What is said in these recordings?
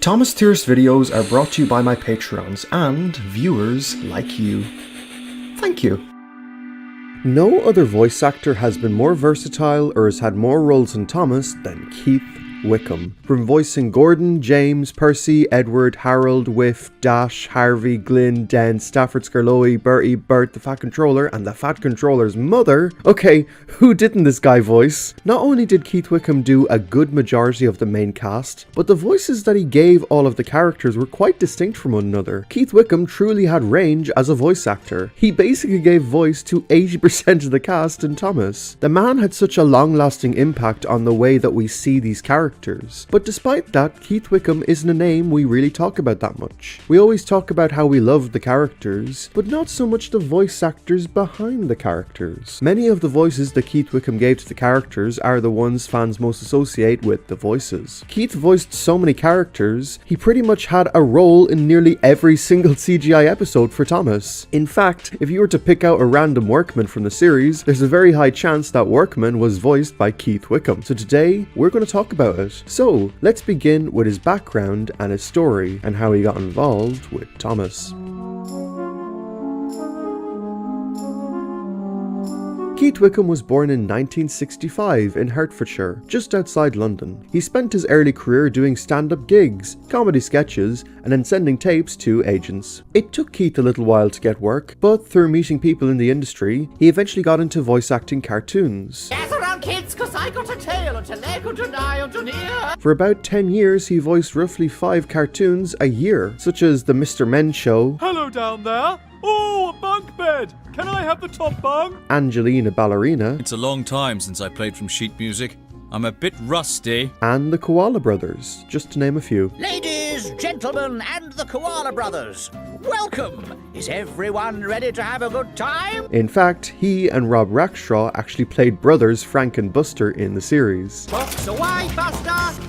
Thomas Thierst videos are brought to you by my Patreons and viewers like you. Thank you. No other voice actor has been more versatile or has had more roles than Thomas than Keith Wickham. From voicing Gordon, James, Percy, Edward, Harold, Whiff, Dash, Harvey, Glyn, Den, Stafford Skarloey, Bertie, Bert, the Fat Controller, and the Fat Controller's mother. Okay, who didn't this guy voice? Not only did Keith Wickham do a good majority of the main cast, but the voices that he gave all of the characters were quite distinct from one another. Keith Wickham truly had range as a voice actor. He basically gave voice to 80% of the cast in Thomas. The man had such a long-lasting impact on the way that we see these characters. But despite that, Keith Wickham isn't a name we really talk about that much. We always talk about how we love the characters, but not so much the voice actors behind the characters. Many of the voices that Keith Wickham gave to the characters are the ones fans most associate with the voices. Keith voiced so many characters, he pretty much had a role in nearly every single CGI episode for Thomas. In fact, if you were to pick out a random workman from the series, there's a very high chance that workman was voiced by Keith Wickham. So today, we're going to talk about it. So, let's begin with his background and his story and how he got involved with Thomas. Keith Wickham was born in 1965 in Hertfordshire, just outside London. He spent his early career doing stand-up gigs, comedy sketches, and then sending tapes to agents. It took Keith a little while to get work, but through meeting people in the industry, he eventually got into voice acting cartoons. Gather round, kids, 'cause I got a tale unto leg, unto nigh, unto near. For about 10 years, he voiced roughly 5 cartoons a year, such as The Mr. Men Show, Hello down there. Oh, a bunk bed. Can I have the top bunk? Angelina Ballerina, It's a long time since I played from sheet music. I'm a bit rusty. and the Koala Brothers, just to name a few. Ladies, gentlemen, and the Koala Brothers, welcome. Is everyone ready to have a good time? In fact, he and Rob Rackshaw actually played brothers Frank and Buster in the series. Books away, Buster.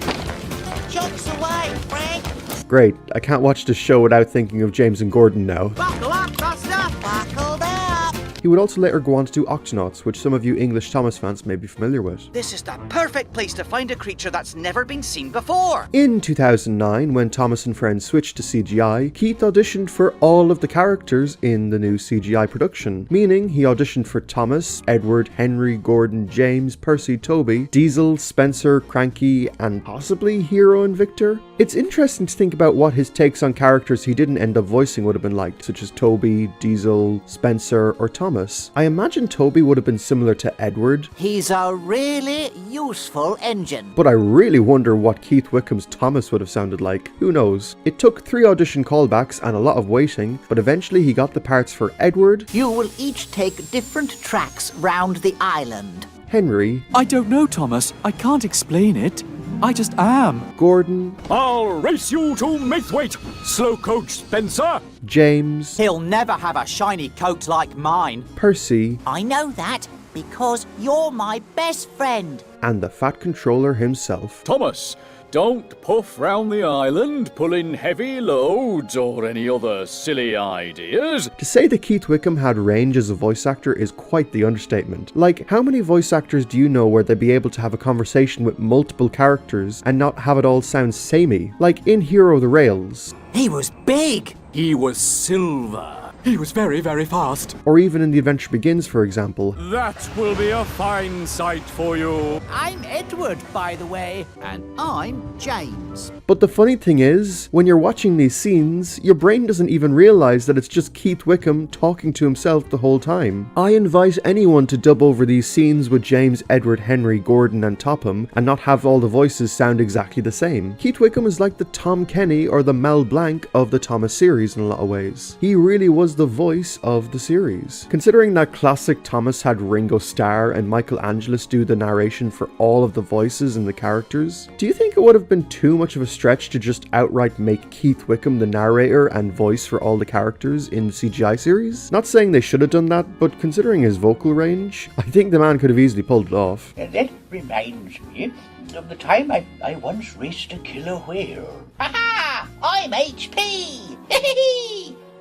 Jokes away, Frank. Great, I can't watch this show without thinking of James and Gordon now. Buckle up, Buster. Buckled up. He would also later go on to do Octonauts, which some of you English Thomas fans may be familiar with. This is the perfect place to find a creature that's never been seen before. In 2009, when Thomas and Friends switched to CGI, Keith auditioned for all of the characters in the new CGI production, meaning he auditioned for Thomas, Edward, Henry, Gordon, James, Percy, Toby, Diesel, Spencer, Cranky, and possibly Hero and Victor. It's interesting to think about what his takes on characters he didn't end up voicing would have been like, such as Toby, Diesel, Spencer, or Thomas. I imagine Toby would have been similar to Edward, He's a really useful engine. but I really wonder what Keith Wickham's Thomas would have sounded like. Who knows? It took 3 audition callbacks and a lot of waiting, but eventually he got the parts for Edward, You will each take different tracks round the island. Henry, I don't know, Thomas. I can't explain it. I just am. Gordon, I'll race you to Maithwaite. Slow coach, Spencer. James, He'll never have a shiny coat like mine. Percy, I know that because you're my best friend. and the Fat Controller himself. Thomas, don't puff round the island pulling heavy loads or any other silly ideas. To say that Keith Wickham had range as a voice actor is quite the understatement. Like, how many voice actors do you know where they'd be able to have a conversation with multiple characters and not have it all sound samey? Like in Hero the Rails, He was big. He was silver. He was very, very fast. or even in The Adventure Begins, for example. That will be a fine sight for you. I'm Edward, by the way, and I'm James. But the funny thing is, when you're watching these scenes, your brain doesn't even realize that it's just Keith Wickham talking to himself the whole time. I invite anyone to dub over these scenes with James, Edward, Henry, Gordon, and Topham and not have all the voices sound exactly the same. Keith Wickham is like the Tom Kenny or the Mel Blanc of the Thomas series in a lot of ways. He really was the voice of the series. Considering that classic Thomas had Ringo Starr and Michael Angelis do the narration for all of the voices and the characters, do you think it would have been too much of a stretch to just outright make Keith Wickham the narrator and voice for all the characters in the CGI series? Not saying they should have done that, but considering his vocal range, I think the man could have easily pulled it off. That reminds me of the time I once raced a killer whale. Ha-ha! I'm HP!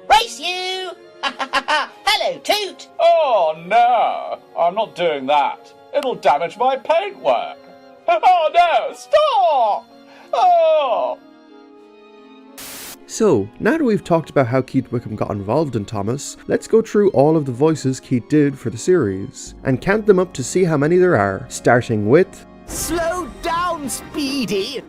Race you! Hello, Toot! Oh no, I'm not doing that. It'll damage my paintwork. Oh no, stop! Oh! So, now that we've talked about how Keith Wickham got involved in Thomas, let's go through all of the voices Keith did for the series, and count them up to see how many there are, starting with... Slow down, Speedy!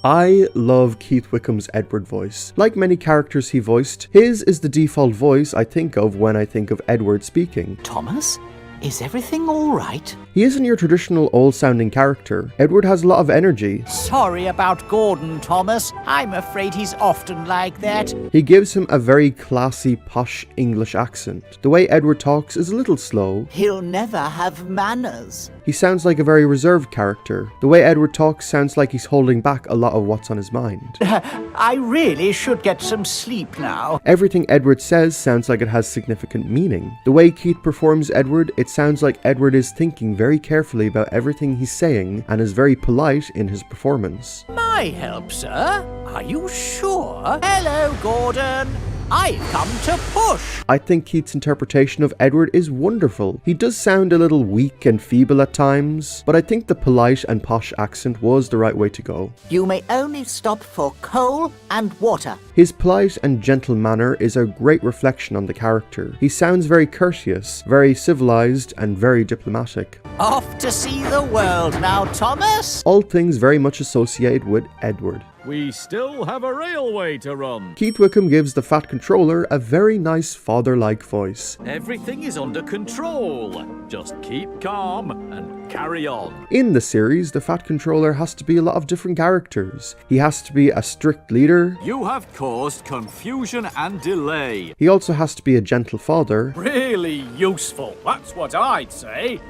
I love Keith Wickham's Edward voice. Like many characters he voiced, his is the default voice I think of when I think of Edward speaking. Thomas, is everything all right? He isn't your traditional old-sounding character. Edward has a lot of energy. Sorry about Gordon, Thomas. I'm afraid he's often like that. He gives him a very classy, posh English accent. The way Edward talks is a little slow. He'll never have manners. He sounds like a very reserved character. The way Edward talks sounds like he's holding back a lot of what's on his mind. I really should get some sleep now. Everything Edward says sounds like it has significant meaning. The way Keith performs Edward, it sounds like Edward is thinking very carefully about everything he's saying and is very polite in his performance. My help, sir? Are you sure? Hello, Gordon. I've come to push. I think Keith's interpretation of Edward is wonderful. He does sound a little weak and feeble at times, but I think the polite and posh accent was the right way to go. You may only stop for coal and water. His polite and gentle manner is a great reflection on the character. He sounds very courteous, very civilized, and very diplomatic. Off to see the world now, Thomas. All things very much associated with Edward. We still have a railway to run. Keith Wickham gives the Fat Controller a very nice father-like voice. Everything is under control. Just keep calm and carry on. In the series, the Fat Controller has to be a lot of different characters. He has to be a strict leader. You have caused confusion and delay. He also has to be a gentle father. Really useful, that's what I'd say.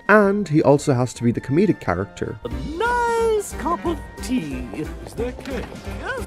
And he also has to be the comedic character. Nice cup of tea. Is there cake?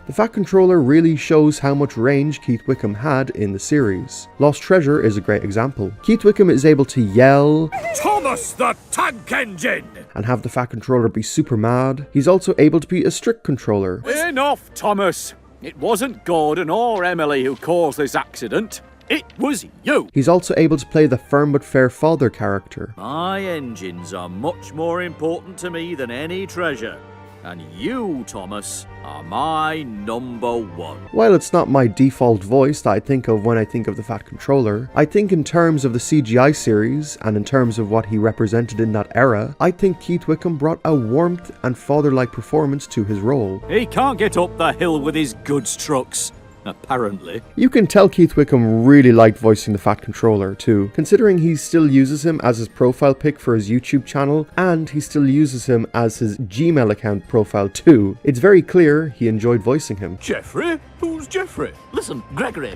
The Fat Controller really shows how much range Keith Wickham had in the series. Lost Treasure is a great example. Keith Wickham is able to yell, Thomas the Tank Engine! and have the Fat Controller be super mad. He's also able to be a strict controller. Enough, Thomas. It wasn't Gordon or Emily who caused this accident. It was you! He's also able to play the firm but fair father character. My engines are much more important to me than any treasure. And you, Thomas, are my number one. While it's not my default voice that I think of when I think of the Fat Controller, I think in terms of the CGI series, and in terms of what he represented in that era, I think Keith Wickham brought a warmth and father-like performance to his role. He can't get up the hill with his goods trucks. Apparently. You can tell Keith Wickham really liked voicing the Fat Controller too, considering he still uses him as his profile pic for his YouTube channel, and he still uses him as his Gmail account profile too. It's very clear he enjoyed voicing him. Jeffrey? Who's Jeffrey? Listen, Gregory.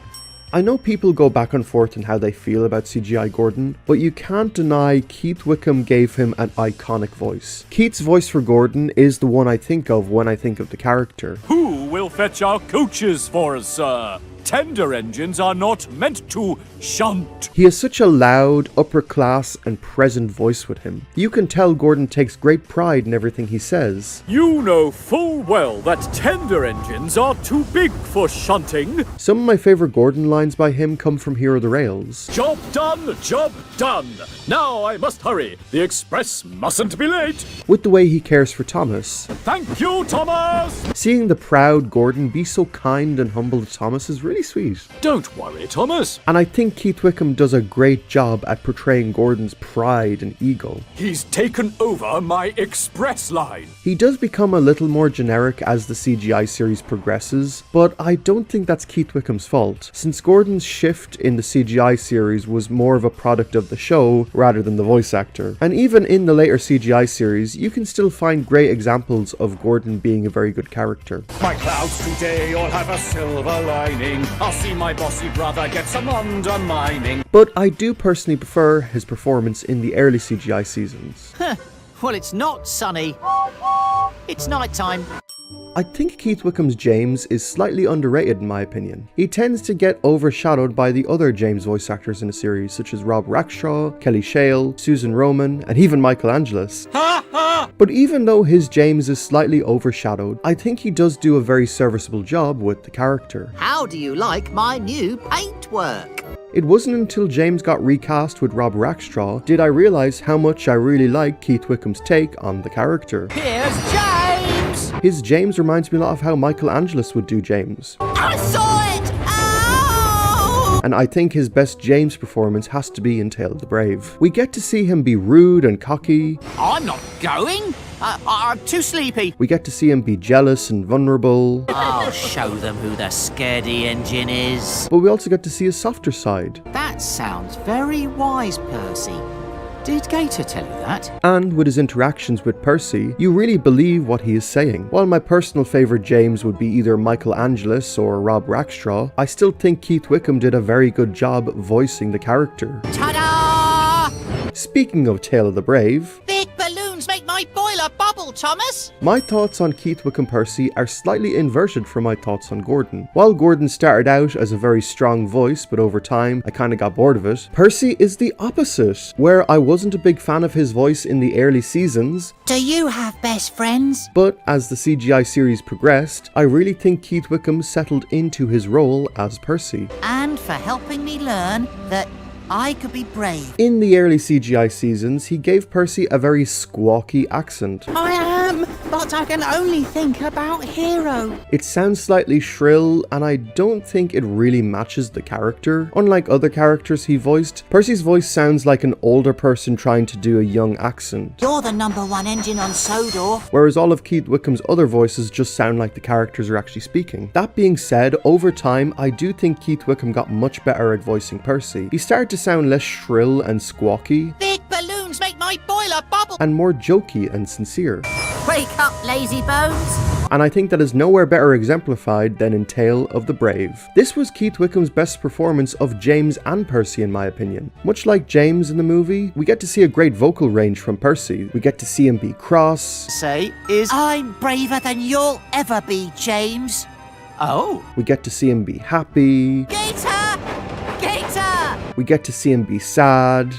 I know people go back and forth in how they feel about CGI Gordon, but you can't deny Keith Wickham gave him an iconic voice. Keith's voice for Gordon is the one I think of when I think of the character. Who will fetch our coaches for us, sir? Tender engines are not meant to shunt. He has such a loud, upper class and present voice with him. You can tell Gordon takes great pride in everything he says. You know full well that tender engines are too big for shunting. Some of my favourite Gordon lines by him come from Here Are the Rails. Job done, job done. Now I must hurry. The express mustn't be late. With the way he cares for Thomas. Thank you, Thomas. Seeing the proud Gordon be so kind and humble to Thomas is really sweet. Don't worry, Thomas. And I think Keith Wickham does a great job at portraying Gordon's pride and ego. He's taken over my express line. He does become a little more generic as the CGI series progresses, but I don't think that's Keith Wickham's fault, since Gordon's shift in the CGI series was more of a product of the show rather than the voice actor. And even in the later CGI series, you can still find great examples of Gordon being a very good character. My clouds today all have a silver lining. I'll see my bossy brother get some undermining. But I do personally prefer his performance in the early CGI seasons. Well, it's not sunny. It's night time. I think Keith Wickham's James is slightly underrated in my opinion. He tends to get overshadowed by the other James voice actors in the series, such as Rob Rackshaw, Kelly Shale, Susan Roman, and even Michael Angelis. But even though his James is slightly overshadowed, I think he does do a very serviceable job with the character. How do you like my new paintwork? It wasn't until James got recast with Rob Rackshaw did I realise how much I really like Keith Wickham's take on the character. Here's James! His James reminds me a lot of how Michael Angelis would do James. I saw it! Ow! And I think his best James performance has to be in Tale of the Brave. We get to see him be rude and cocky. I'm not going. I'm too sleepy. We get to see him be jealous and vulnerable. I'll show them who the scaredy engine is. But we also get to see his softer side. That sounds very wise, Percy. Did Gator tell you that? And with his interactions with Percy, you really believe what he is saying. While my personal favourite James would be either Michael Angelis or Rob Rackstraw, I still think Keith Wickham did a very good job voicing the character. Ta-da! Speaking of Tale of the Brave, Big balloons make my boiler bubble, Thomas! my thoughts on Keith Wickham Percy are slightly inverted from my thoughts on Gordon. While Gordon started out as a very strong voice, but over time I kinda got bored of it, Percy is the opposite. Where I wasn't a big fan of his voice in the early seasons, Do you have best friends? but as the CGI series progressed, I really think Keith Wickham settled into his role as Percy. And for helping me learn that I could be brave. In the early CGI seasons, he gave Percy a very squawky accent. I am, but I can only think about Hero. It sounds slightly shrill, and I don't think it really matches the character. Unlike other characters he voiced, Percy's voice sounds like an older person trying to do a young accent. You're the #1 engine on Sodor. Whereas all of Keith Wickham's other voices just sound like the characters are actually speaking. That being said, over time, I do think Keith Wickham got much better at voicing Percy. He started to sound less shrill and squawky, Big balloons make my boiler bubble. and more jokey and sincere. Wake up, lazy bones. And I think that is nowhere better exemplified than in Tale of the Brave. This was Keith Wickham's best performance of James and Percy in my opinion. Much like James in the movie, we get to see a great vocal range from Percy. We get to see him be cross. Say is... I'm braver than you'll ever be, James. Oh. We get to see him be happy. Gator! Gator! We get to see him be sad.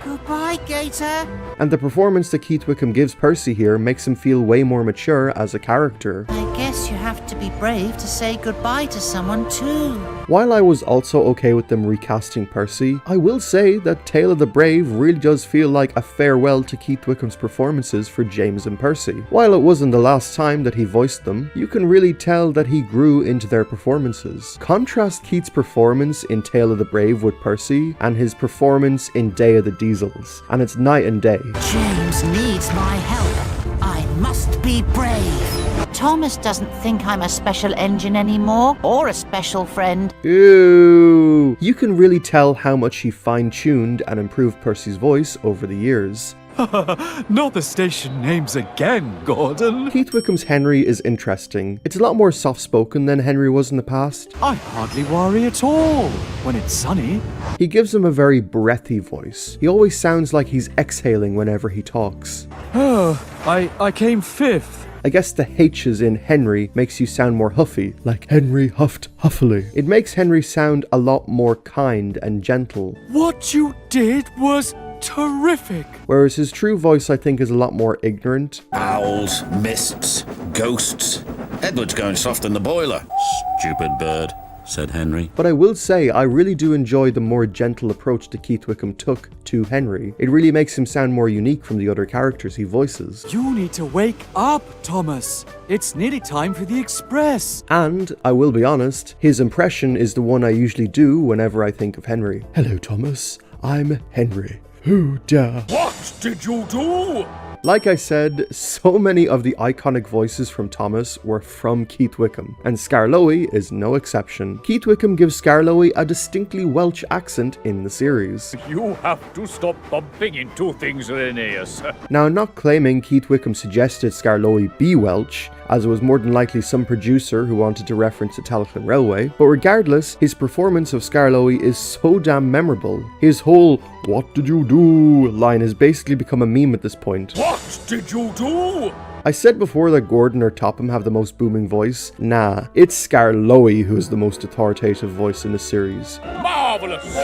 Goodbye, Gator. And the performance that Keith Wickham gives Percy here makes him feel way more mature as a character. I guess you have to be brave to say goodbye to someone too. While I was also okay with them recasting Percy, I will say that Tale of the Brave really does feel like a farewell to Keith Wickham's performances for James and Percy. While it wasn't the last time that he voiced them, you can really tell that he grew into their performances. Contrast Keith's performance in Tale of the Brave with Percy and his performance in Day of the Diesels, and it's night and day. James needs my help. I must be brave. Thomas doesn't think I'm a special engine anymore, or a special friend. Ew! You can really tell how much he fine-tuned and improved Percy's voice over the years. Not the station names again, Gordon. Keith Wickham's Henry is interesting. It's a lot more soft-spoken than Henry was in the past. I hardly worry at all when it's sunny. He gives him a very breathy voice. He always sounds like he's exhaling whenever he talks. I came 5th. I guess the H's in Henry makes you sound more huffy, like Henry huffed huffily. It makes Henry sound a lot more kind and gentle. What you did was terrific. Whereas his true voice, I think, is a lot more ignorant. Owls, mists, ghosts. Edward's going soft in the boiler. Stupid bird, said Henry. But I will say, I really do enjoy the more gentle approach that Keith Wickham took to Henry. It really makes him sound more unique from the other characters he voices. You need to wake up, Thomas. It's nearly time for the express. And, I will be honest, his impression is the one I usually do whenever I think of Henry. Hello, Thomas. I'm Henry. Who dare? What did you do? Like I said, so many of the iconic voices from Thomas were from Keith Wickham, and Scarloey is no exception. Keith Wickham gives Scarloey a distinctly Welsh accent in the series. You have to stop bumping into things, Linnaeus. Now, I'm not claiming Keith Wickham suggested Scarloey be Welsh, as it was more than likely some producer who wanted to reference the Talyllyn Railway, but regardless, his performance of Scarloey is so damn memorable. His whole "what did you do" line has basically become a meme at this point. What did you do? I said before that Gordon or Topham have the most booming voice. Nah, it's Scarloey who is the most authoritative voice in the series. Marvelous!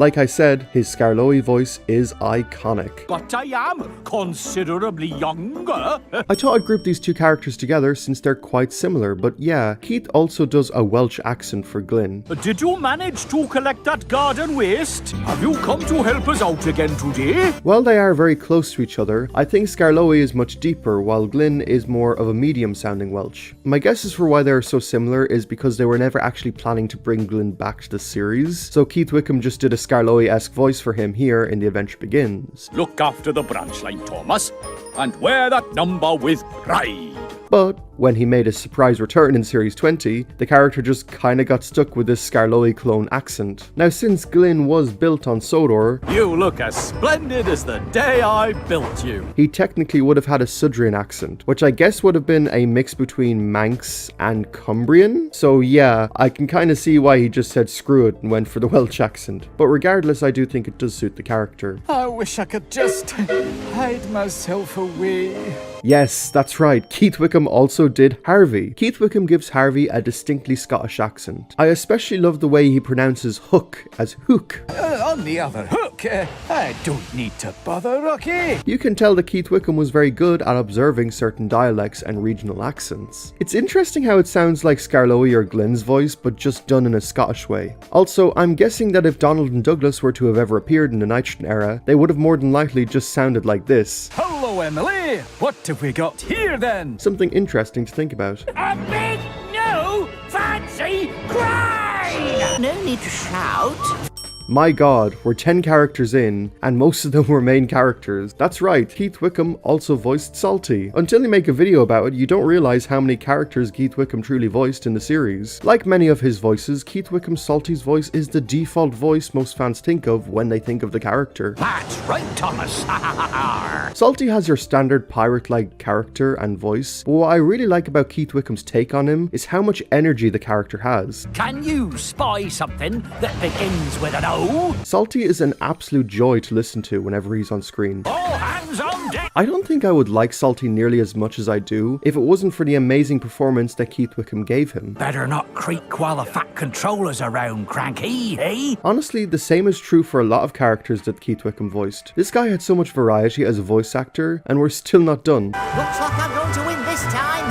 Like I said, his Skarloey voice is iconic. But I am considerably younger. I thought I'd group these two characters together since they're quite similar, but yeah, Keith also does a Welsh accent for Glyn. Did you manage to collect that garden waste? Have you come to help us out again today? While they are very close to each other, I think Skarloey is much deeper, while Glyn is more of a medium-sounding Welsh. My guesses for why they are so similar is because they were never actually planning to bring Glyn back to the series, so Keith Wickham just did a Skarloey-esque voice for him here in The Adventure Begins. Look after the branch line, Thomas, and wear that number with pride. But when he made his surprise return in Series 20, the character just kinda got stuck with this Skarloey clone accent. Now, since Glyn was built on Sodor, You look as splendid as the day I built you. he technically would have had a Sudrian accent, which I guess would have been a mix between Manx and Cumbrian. So yeah, I can kinda see why he just said screw it and went for the Welsh accent. But regardless, I do think it does suit the character. I wish I could just hide myself away. Yes, that's right, Keith Wickham also did Harvey. Keith Wickham gives Harvey a distinctly Scottish accent. I especially love the way he pronounces hook as hook. On the other hook, I don't need to bother, Rocky. You can tell that Keith Wickham was very good at observing certain dialects and regional accents. It's interesting how it sounds like Skarloey or Glyn's voice, but just done in a Scottish way. Also, I'm guessing that if Donald and Douglas were to have ever appeared in the Nitrogen era, they would have more than likely just sounded like this. Hello, Emily. What have we got here then? Something interesting to think about. A big new fancy crane! No need to shout. My god, we're 10 characters in, and most of them were main characters. That's right, Keith Wickham also voiced Salty. Until you make a video about it, you don't realize how many characters Keith Wickham truly voiced in the series. Like many of his voices, Keith Wickham's Salty's voice is the default voice most fans think of when they think of the character. That's right, Thomas. Salty has your standard pirate-like character and voice, but what I really like about Keith Wickham's take on him is how much energy the character has. Can you spy something that begins with an O? Salty is an absolute joy to listen to whenever he's on screen. All hands on deck! I don't think I would like Salty nearly as much as I do if it wasn't for the amazing performance that Keith Wickham gave him. Better not creak while the fat controller's around, Cranky, eh? Honestly, the same is true for a lot of characters that Keith Wickham voiced. This guy had so much variety as a voice actor, and we're still not done. Looks like I'm going to win this time.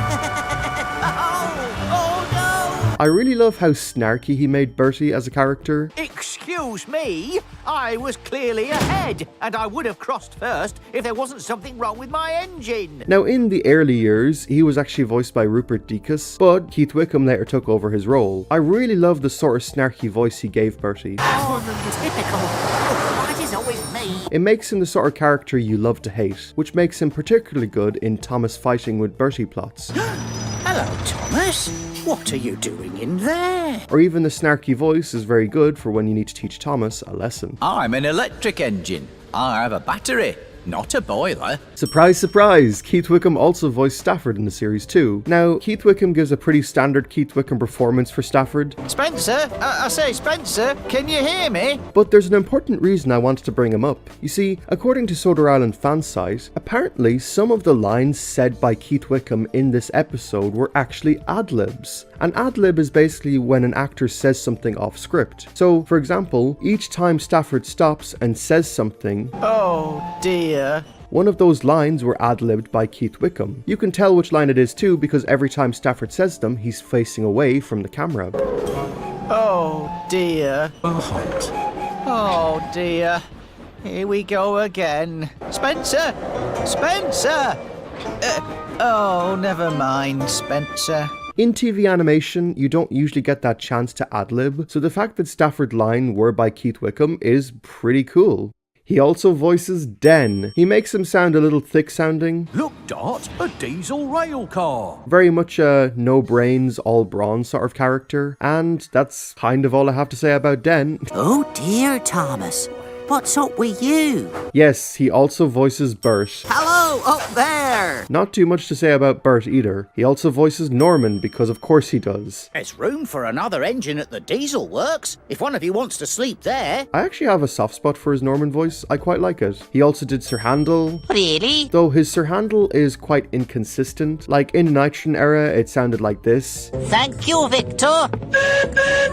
Oh no! I really love how snarky he made Bertie as a character. Excuse me, I was clearly ahead, and I would have crossed first if there wasn't something wrong with my engine. Now, in the early years, he was actually voiced by Rupert Deacus, but Keith Wickham later took over his role. I really love the sort of snarky voice he gave Bertie. Oh, typical. Why is it always me? It makes him the sort of character you love to hate, which makes him particularly good in Thomas fighting with Bertie plots. Hello, Thomas. What are you doing in there? Or even the snarky voice is very good for when you need to teach Thomas a lesson. I'm an electric engine. I have a battery, not a boiler. Surprise, surprise! Keith Wickham also voiced Stafford in the series too. Now, Keith Wickham gives a pretty standard Keith Wickham performance for Stafford, Spencer? I say, Spencer, can you hear me? but there's an important reason I wanted to bring him up. You see, according to Sodor Island Fansite, apparently some of the lines said by Keith Wickham in this episode were actually ad-libs. An ad-lib is basically when an actor says something off script. So, for example, each time Stafford stops and says something, Oh, dear. one of those lines were ad-libbed by Keith Wickham. You can tell which line it is too because every time Stafford says them, he's facing away from the camera. Oh, dear. Oh, dear. Here we go again. Spencer! Spencer! Oh, never mind, Spencer. In TV animation, you don't usually get that chance to ad-lib, so the fact that Stafford's line were by Keith Wickham is pretty cool. He also voices Den. He makes him sound a little thick-sounding. Look, Dot, a diesel rail car. Very much a no-brains, all-brawn sort of character. And that's kind of all I have to say about Den. Oh dear, Thomas. What's up with you? Yes, he also voices Bert. Hello, up there. Spencer. Not too much to say about Bert either. He also voices Norman because of course he does. There's room for another engine at the diesel works, if one of you wants to sleep there. I actually have a soft spot for his Norman voice. I quite like it. He also did Sir Handel. Really? Though his Sir Handel is quite inconsistent. Like in the Nitrogen era, it sounded like this. Thank you, Victor.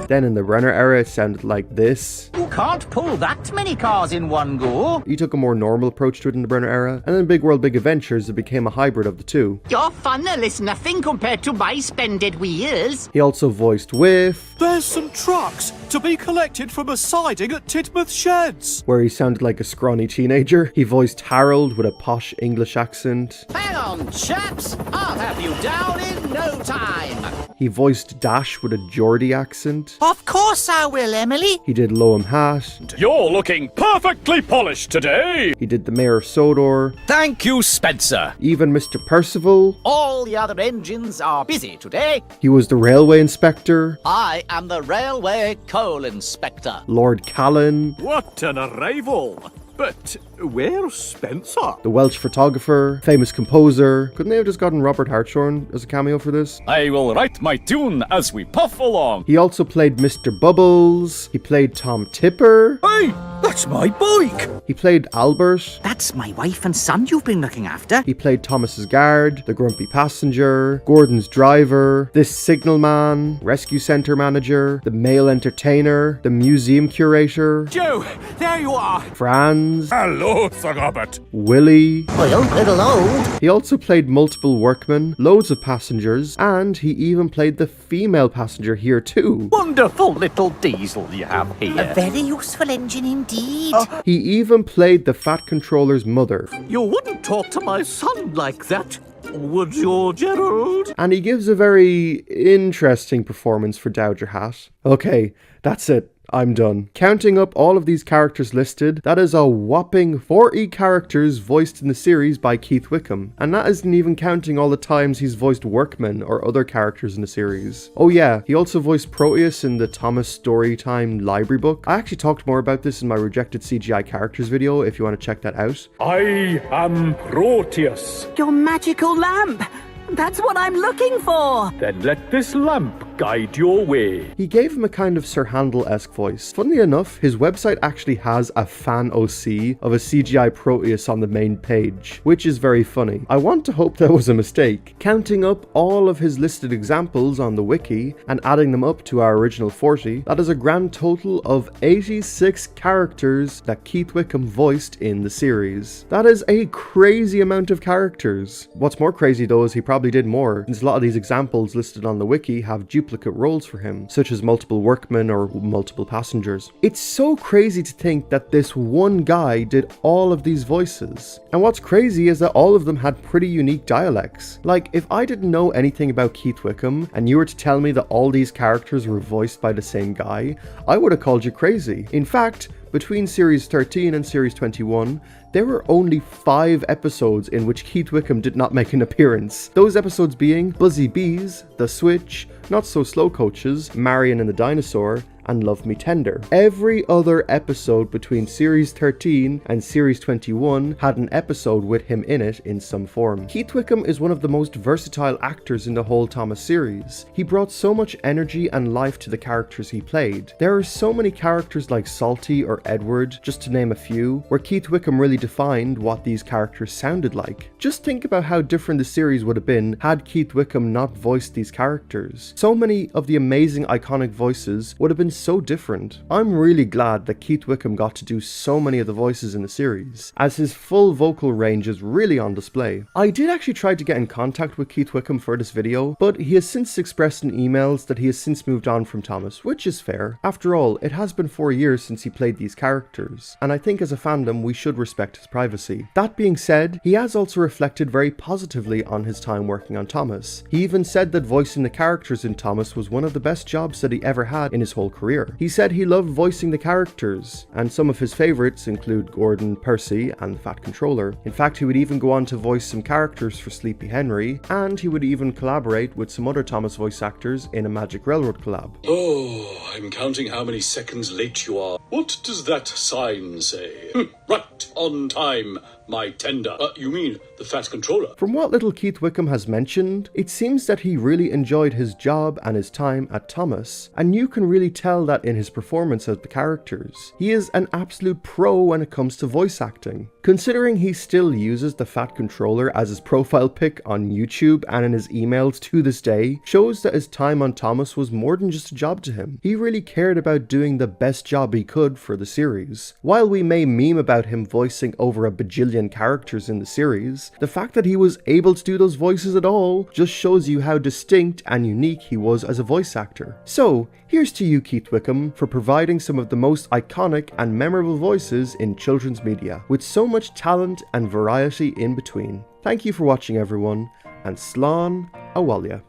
Then in the Renner era, it sounded like this. You can't pull that many cars in one go. He took a more normal approach to it in the Brenner era, and then Big World Big Adventures, it became a hybrid of the two. Your funnel is nothing compared to my splendid wheels. He also voiced Whiff, There's some trucks to be collected from a siding at Tidmouth Sheds. where he sounded like a scrawny teenager. He voiced Harold with a posh English accent. Hang on, chaps. I'll have you down in no time. He voiced Dash with a Geordie accent. Of course I will, Emily. He did Loam Hat. You're looking perfectly polished today. He did the Mayor of Sodor. Thank you, Spencer. Even Mr. Percival. All the other engines are busy today. He was the Railway Inspector. I am the Railway Coal Inspector. Lord Callan. What an arrival! But where's Spencer? The Welsh photographer. Famous composer. Couldn't they have just gotten Robert Hartshorn as a cameo for this? I will write my tune as we puff along. He also played Mr. Bubbles. He played Tom Tipper. Hey, that's my bike! He played Albert. That's my wife and son you've been looking after. He played Thomas's guard, the grumpy passenger, Gordon's driver, this signalman, rescue center manager, the male entertainer, the museum curator, Joe, there you are! Franz, Hello, Sir Robert. Willie. Well, hello. He also played multiple workmen, loads of passengers, and he even played the female passenger here too. Wonderful little diesel you have here. Very useful engine indeed. He even played the Fat Controller's mother. You wouldn't talk to my son like that, would you, Gerald? And he gives a very interesting performance for Dowager Hat. Okay, that's it. I'm done. Counting up all of these characters listed, that is a whopping 40 characters voiced in the series by Keith Wickham. And that isn't even counting all the times he's voiced workmen or other characters in the series. Oh yeah, he also voiced Proteus in the Thomas Storytime library book. I actually talked more about this in my rejected CGI characters video if you want to check that out. I am Proteus. Your magical lamp! That's what I'm looking for! Then let this lamp guide your way. He gave him a kind of Sir Handel-esque voice. Funnily enough, his website actually has a fan OC of a CGI Proteus on the main page, which is very funny. I want to hope that was a mistake. Counting up all of his listed examples on the wiki and adding them up to our original 40, that is a grand total of 86 characters that Keith Wickham voiced in the series. That is a crazy amount of characters. What's more crazy though is he probably did more, since a lot of these examples listed on the wiki have duplicate roles for him, such as multiple workmen or multiple passengers. It's so crazy to think that this one guy did all of these voices. And what's crazy is that all of them had pretty unique dialects. Like, if I didn't know anything about Keith Wickham, and you were to tell me that all these characters were voiced by the same guy, I would have called you crazy. In fact, between Series 13 and Series 21, there were only 5 episodes in which Keith Wickham did not make an appearance. Those episodes being Buzzy Bees, The Switch, Not So Slow Coaches, Marion and the Dinosaur, and Love Me Tender. Every other episode between Series 13 and Series 21 had an episode with him in it in some form. Keith Wickham is one of the most versatile actors in the whole Thomas series. He brought so much energy and life to the characters he played. There are so many characters like Salty or Edward, just to name a few, where Keith Wickham really defined what these characters sounded like. Just think about how different the series would have been had Keith Wickham not voiced these characters. So many of the amazing iconic voices would have been so different. I'm really glad that Keith Wickham got to do so many of the voices in the series, as his full vocal range is really on display. I did actually try to get in contact with Keith Wickham for this video, but he has since expressed in emails that he has since moved on from Thomas, which is fair. After all, it has been 4 years since he played these characters, and I think as a fandom we should respect his privacy. That being said, he has also reflected very positively on his time working on Thomas. He even said that voicing the characters in Thomas was one of the best jobs that he ever had in his whole career. He said he loved voicing the characters, and some of his favorites include Gordon, Percy, and the Fat Controller. In fact, he would even go on to voice some characters for Sleepy Henry, and he would even collaborate with some other Thomas voice actors in a Magic Railroad collab. Oh, I'm counting how many seconds late you are. What does that sign say? Right on time. my tender. You mean the fat controller? From what little Keith Wickham has mentioned, it seems that he really enjoyed his job and his time at Thomas, and you can really tell that in his performance of the characters. He is an absolute pro when it comes to voice acting. Considering he still uses the fat controller as his profile pic on YouTube and in his emails to this day, shows that his time on Thomas was more than just a job to him. He really cared about doing the best job he could for the series. While we may meme about him voicing over a bajillion characters in the series, the fact that he was able to do those voices at all just shows you how distinct and unique he was as a voice actor. So, here's to you, Keith Wickham, for providing some of the most iconic and memorable voices in children's media, with so much talent and variety in between. Thank you for watching, everyone, and Slán Awalia.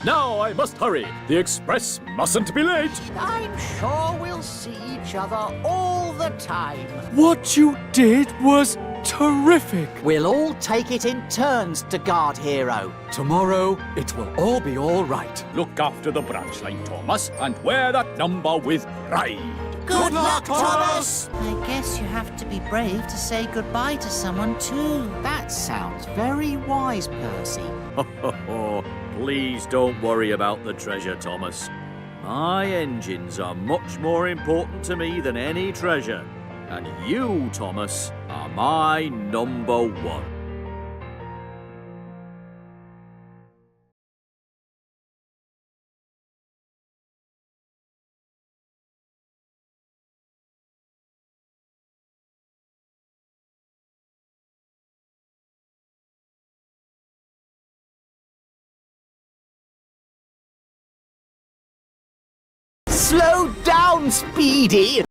Now I must hurry. The express mustn't be late. I'm sure we'll see each other all the time. What you did was terrific. We'll all take it in turns to guard Hero. Tomorrow, it will all be all right. Look after the branch line, Thomas, and wear that number with pride. Good luck, Thomas! I guess you have to be brave to say goodbye to someone too. That sounds very wise, Percy. Please don't worry about the treasure, Thomas. My engines are much more important to me than any treasure. And you, Thomas, are my number one. Slow down, Speedy!